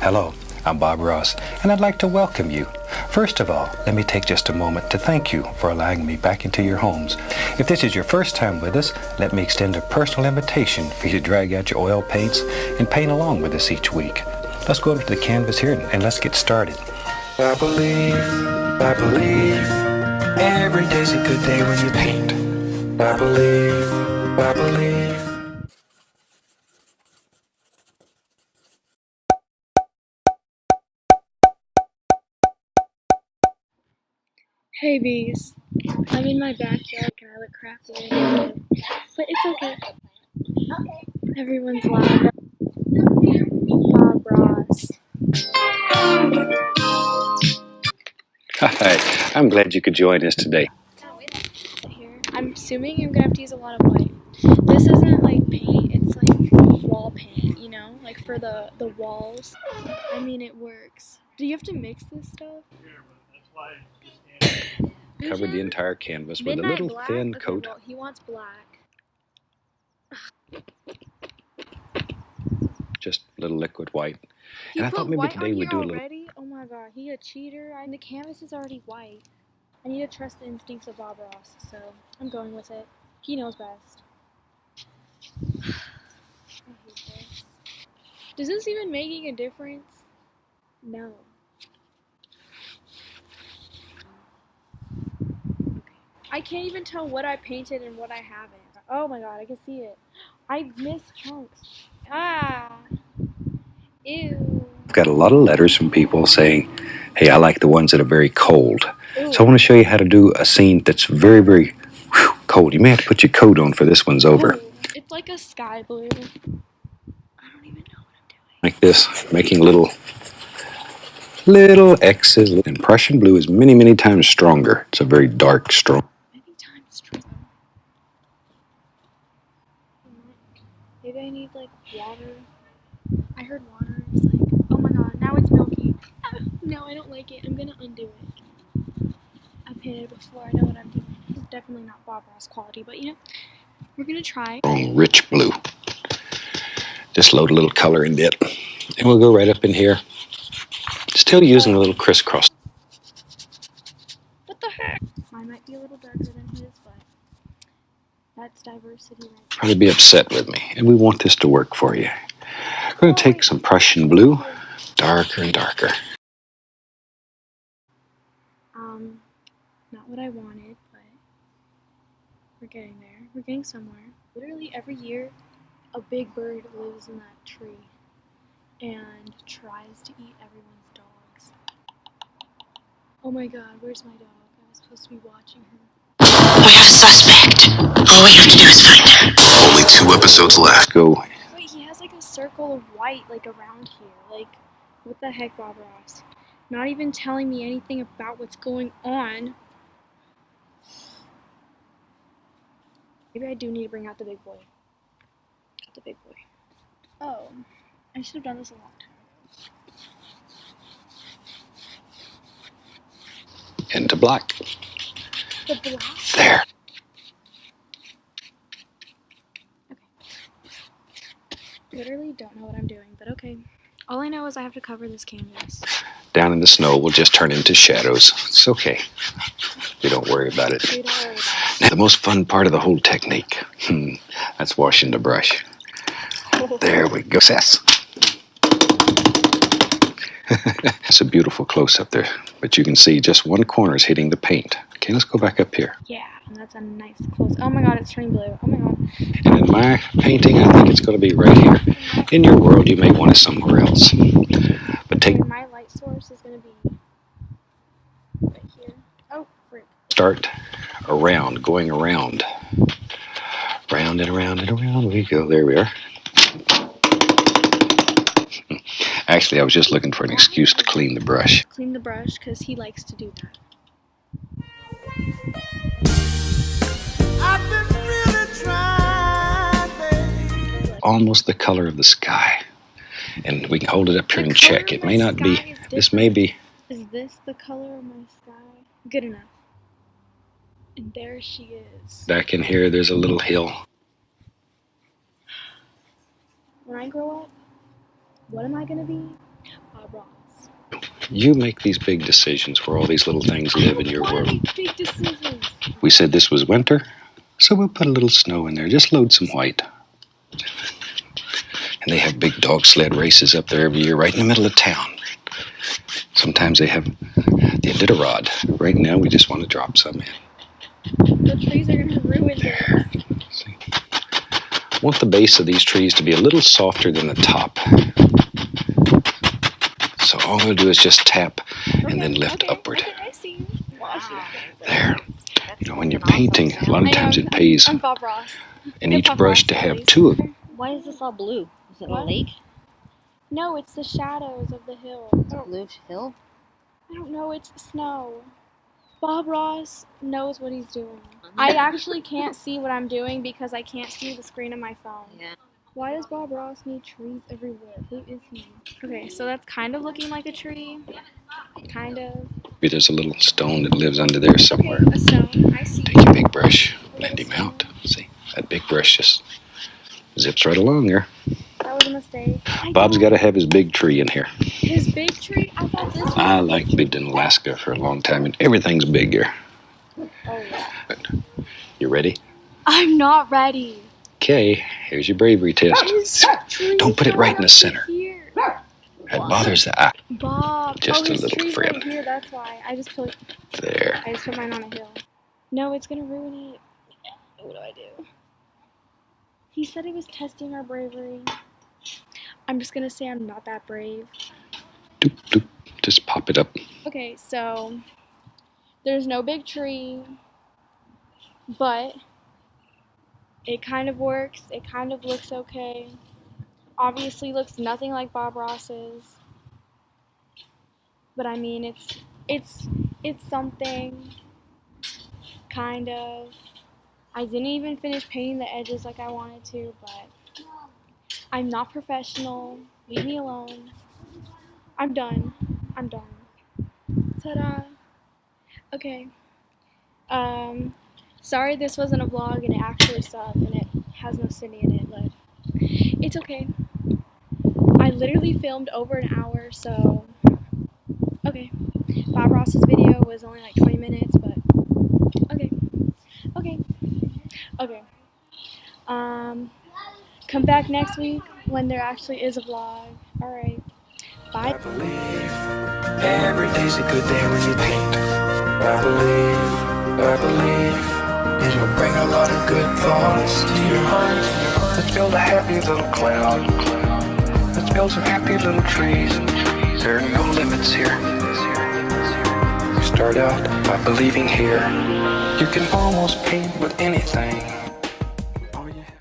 Hello, I'm Bob Ross, and I'd like to welcome you. First of all, let me take just a moment to thank you for allowing me back into your homes. If this is your first time with us, let me extend a personal invitation for you to drag out your oil paints and paint along with us each week. Let's go over to the canvas here and let's get started. I believe, every day's a good day when you paint. I believe. Hey bees, I'm in my backyard and I look crappy, but it's okay. Everyone's loud. Bob Ross. Hi, I'm glad you could join us today. Here, I'm assuming I'm gonna have to use a lot of white. This isn't like paint; it's like wall paint, you know, like for the walls. I mean, it works. Do you have to mix this stuff? Covered the entire canvas with a Midnight little black? thin Okay, coat. well, he wants black. Just a little liquid white. He And I put thought maybe white today on we'd here do a little. already? Oh my god, he a cheater. The canvas is already white. I need to trust the instincts of Bob Ross, so I'm going with it. He knows best. I hate this. Does this even making a difference? No. I can't even tell what I painted and what I haven't. Oh my god, I can see it. I missed chunks. Ah! Ew. I've got a lot of letters from people saying, hey, I like the ones that are very cold. Ooh. So I want to show you how to do a scene that's very, very cold. You may have to put your coat on for this one's over. Ooh, it's like a sky blue. I don't even know what I'm doing. Like this, making little X's. And Prussian blue is many, many times stronger. It's a very dark, strong. Many times stronger. Maybe I need like water. I heard water is like, oh my god, now it's milky. No, I don't like it. I'm gonna undo it. I painted it before. I know what I'm doing. It's definitely not Bob Ross quality, but you know, we're gonna try. Strong, rich blue. Just load a little color in it. And we'll go right up in here. Still using a little crisscross. What the heck? Mine might be a little darker than his, but that's diversity right there. Probably be upset with me. And we want this to work for you. We're going to take some Prussian blue, darker and darker. Not what I wanted, but we're getting there. We're getting somewhere. Literally every year, a big bird lives in that tree and tries to eat everyone's dogs. Oh my god, where's my dog? I was supposed to be watching her. We have a suspect. All we have to do is find her. Only 2 episodes left. Go. Wait, he has like a circle of white like around here. Like, what the heck, Bob Ross? Not even telling me anything about what's going on. Maybe I do need to bring out the big boy. The big boy. Oh, I should have done this a long time ago. Into black. The black? There. Okay. Literally don't know what I'm doing, but okay. All I know is I have to cover this canvas. Down in the snow will just turn into shadows. It's okay. We don't worry about it. We don't worry about it. Now, the most fun part of the whole technique, that's washing the brush. There we go. Success. It's a beautiful close-up there, but you can see just one corner is hitting the paint. Okay, let's go back up here. Yeah, and that's a nice close. Oh my god, it's turning blue. Oh my god. And in my painting, I think it's going to be right here. In your world, you may want it somewhere else. But take. And my light source is going to be right here. Oh, frick. Start around, going around. Round and around and around we go. There we are. Actually, I was just looking for an excuse to clean the brush. Clean the brush because he likes to do that. I've been really trying, baby. Almost the color of the sky. And we can hold it up here and check. It may not be. This may be. Is this the color of my sky? Good enough. And there she is. Back in here, there's a little hill. When I grow up, what am I gonna be? A Bob Ross. You make these big decisions where all these little things live in your I world. make big decisions. We said this was winter, so we'll put a little snow in there. Just load some white. And they have big dog sled races up there every year right in the middle of town. Sometimes they have the Iditarod. Right now we just want to drop some in. The trees are going to ruin There. this. See? I want the base of these trees to be a little softer than the top. So all I'm going to do is just tap and then lift upward. Okay, I see you. Watch it. There. You know, when you're painting, a lot of times it pays I'm Bob Ross. in You're each Bob brush Ross, to have please. two of them. Why is this all blue? Is it a What? lake? No, it's the shadows of the hill. It's a blue hill? I don't know, it's snow. Bob Ross knows what he's doing. I actually can't see what I'm doing because I can't see the screen of my phone. Yeah. Why does Bob Ross need trees everywhere? Who is he? Okay, so that's kind of looking like a tree. Kind of. Maybe there's a little stone that lives under there somewhere. Okay, a stone. I see. Take your big brush, blend him out. See, that big brush just zips right along there. That was a mistake. Bob's got to have his big tree in here. His big tree? I thought this was... I like lived in Alaska for a long time, and everything's big here. Oh, yeah. You ready? I'm not ready. Okay, here's your bravery test. Don't put it right in the center. Here. That bothers the eye. Bob. Just a his little tree's friend. Right here, that's why. I just put There. mine on a hill. No, it's gonna ruin it. What do I do? He said he was testing our bravery. I'm just gonna say I'm not that brave. Doop, doop. Just pop it up. Okay, so there's no big tree, but it kind of works. It kind of looks okay. Obviously looks nothing like Bob Ross's. But I mean, it's something, kind of. I didn't even finish painting the edges like I wanted to, but I'm not professional. Leave me alone. I'm done. Ta-da. Okay. Sorry this wasn't a vlog and it actually sucked and it has no Cindy in it, but it's okay. I literally filmed over an hour, so okay. Bob Ross's video was only like 20 minutes, but okay. Come back next week when there actually is a vlog. Alright. Bye. I believe every day's a good day when you paint. I believe it'll bring a lot of good thoughts to your heart. Let's build a happy little cloud. Let's build some happy little trees. There are no limits here. You start out by believing here. You can almost paint with anything.